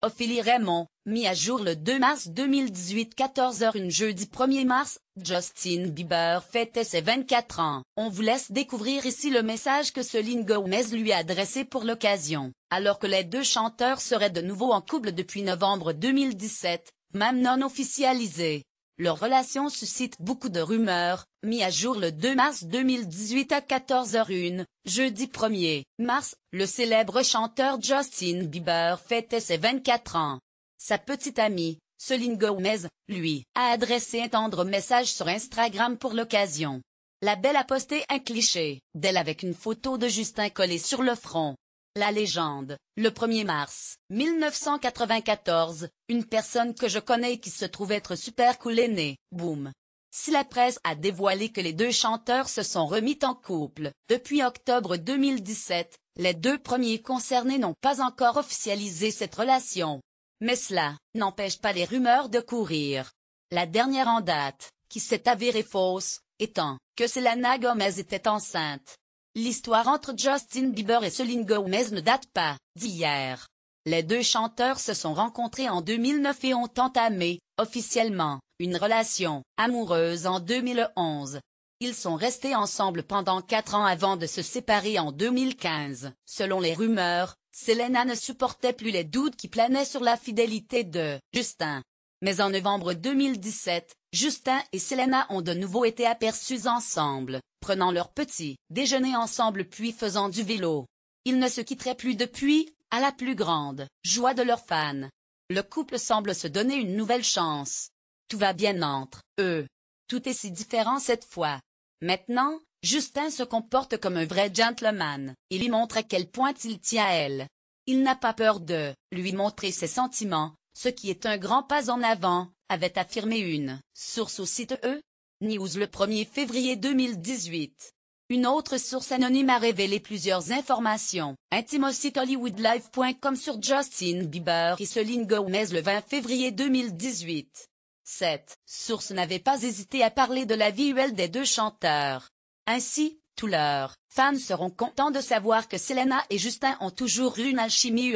Ophélie Raymond, mis à jour le 2 mars 2018 14h01 jeudi 1er mars, Justin Bieber fêtait ses 24 ans. On vous laisse découvrir ici le message que Selena Gomez lui a adressé pour l'occasion. Alors que les deux chanteurs seraient de nouveau en couple depuis novembre 2017, même non officialisée. Leur relation suscite beaucoup de rumeurs, mis à jour le 2 mars 2018 à 14h01, jeudi 1er mars, le célèbre chanteur Justin Bieber fêtait ses 24 ans. Sa petite amie, Selena Gomez, lui, a adressé un tendre message sur Instagram pour l'occasion. La belle a posté un cliché d'elle avec une photo de Justin collée sur le front. La légende, le 1er mars 1994, une personne que je connais et qui se trouve être super cool est née, boum. Si la presse a dévoilé que les deux chanteurs se sont remis en couple, depuis octobre 2017, les deux premiers concernés n'ont pas encore officialisé cette relation. Mais cela n'empêche pas les rumeurs de courir. La dernière en date, qui s'est avérée fausse, étant que Selena Gomez était enceinte. L'histoire entre Justin Bieber et Selena Gomez ne date pas d'hier. Les deux chanteurs se sont rencontrés en 2009 et ont entamé, officiellement, une relation amoureuse en 2011. Ils sont restés ensemble pendant 4 ans avant de se séparer en 2015. Selon les rumeurs, Selena ne supportait plus les doutes qui planaient sur la fidélité de Justin. Mais en novembre 2017, Justin et Selena ont de nouveau été aperçus ensemble, prenant leur petit déjeuner ensemble puis faisant du vélo. Ils ne se quitteraient plus depuis, à la plus grande joie de leurs fans. Le couple semble se donner une nouvelle chance. Tout va bien entre eux. Tout est si différent cette fois. Maintenant, Justin se comporte comme un vrai gentleman. Il lui montre à quel point il tient à elle. Il n'a pas peur de lui montrer ses sentiments, ce qui est un grand pas en avant, avait affirmé une source au site E! News le 1er février 2018. Une autre source anonyme a révélé plusieurs informations intimes au site hollywoodlife.com sur Justin Bieber et Selena Gomez le 20 février 2018. Cette source n'avait pas hésité à parler de la vie humaine des deux chanteurs. Ainsi, tous leurs fans seront contents de savoir que Selena et Justin ont toujours eu une alchimie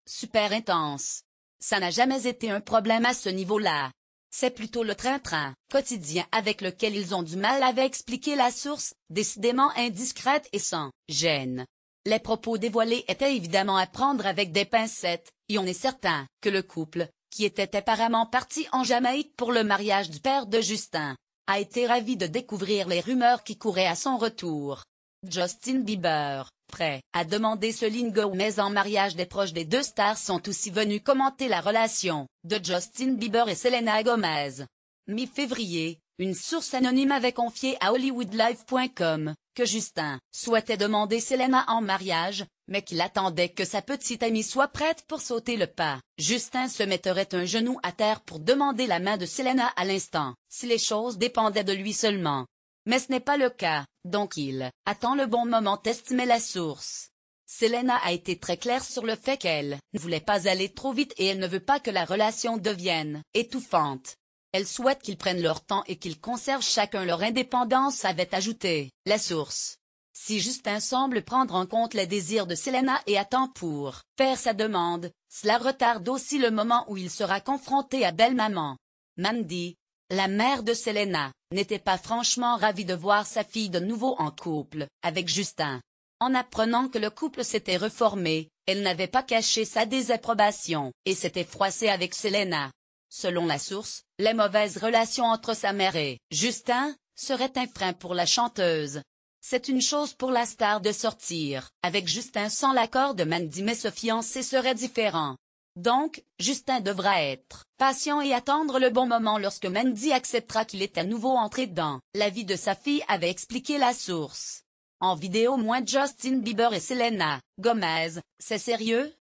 super intense. Ça n'a jamais été un problème à ce niveau-là. C'est plutôt le train-train quotidien avec lequel ils ont du mal, avait expliqué la source, décidément indiscrète et sans gêne. Les propos dévoilés étaient évidemment à prendre avec des pincettes, et on est certain que le couple, qui était apparemment parti en Jamaïque pour le mariage du père de Justin, a été ravi de découvrir les rumeurs qui couraient à son retour. Justin Bieber, prêt à demander Selena Gomez en mariage. Des proches des deux stars sont aussi venus commenter la relation de Justin Bieber et Selena Gomez. Mi-février, une source anonyme avait confié à hollywoodlife.com que Justin souhaitait demander Selena en mariage, mais qu'il attendait que sa petite amie soit prête pour sauter le pas. Justin se mettrait un genou à terre pour demander la main de Selena à l'instant, si les choses dépendaient de lui seulement. Mais ce n'est pas le cas, donc il attend le bon moment, estimait la source. Selena a été très claire sur le fait qu'elle ne voulait pas aller trop vite et elle ne veut pas que la relation devienne étouffante. Elle souhaite qu'ils prennent leur temps et qu'ils conservent chacun leur indépendance, avait ajouté la source. Si Justin semble prendre en compte les désirs de Selena et attend pour faire sa demande, cela retarde aussi le moment où il sera confronté à belle-maman. Mandy, la mère de Selena, n'était pas franchement ravie de voir sa fille de nouveau en couple avec Justin. En apprenant que le couple s'était reformé, elle n'avait pas caché sa désapprobation et s'était froissée avec Selena. Selon la source, les mauvaises relations entre sa mère et Justin seraient un frein pour la chanteuse. C'est une chose pour la star de sortir avec Justin sans l'accord de Mandy, mais se fiancer serait différent. Donc, Justin devra être patient et attendre le bon moment lorsque Mandy acceptera qu'il est à nouveau entré dans la vie de sa fille, avait expliqué la source. En vidéo, moins Justin Bieber et Selena Gomez, c'est sérieux?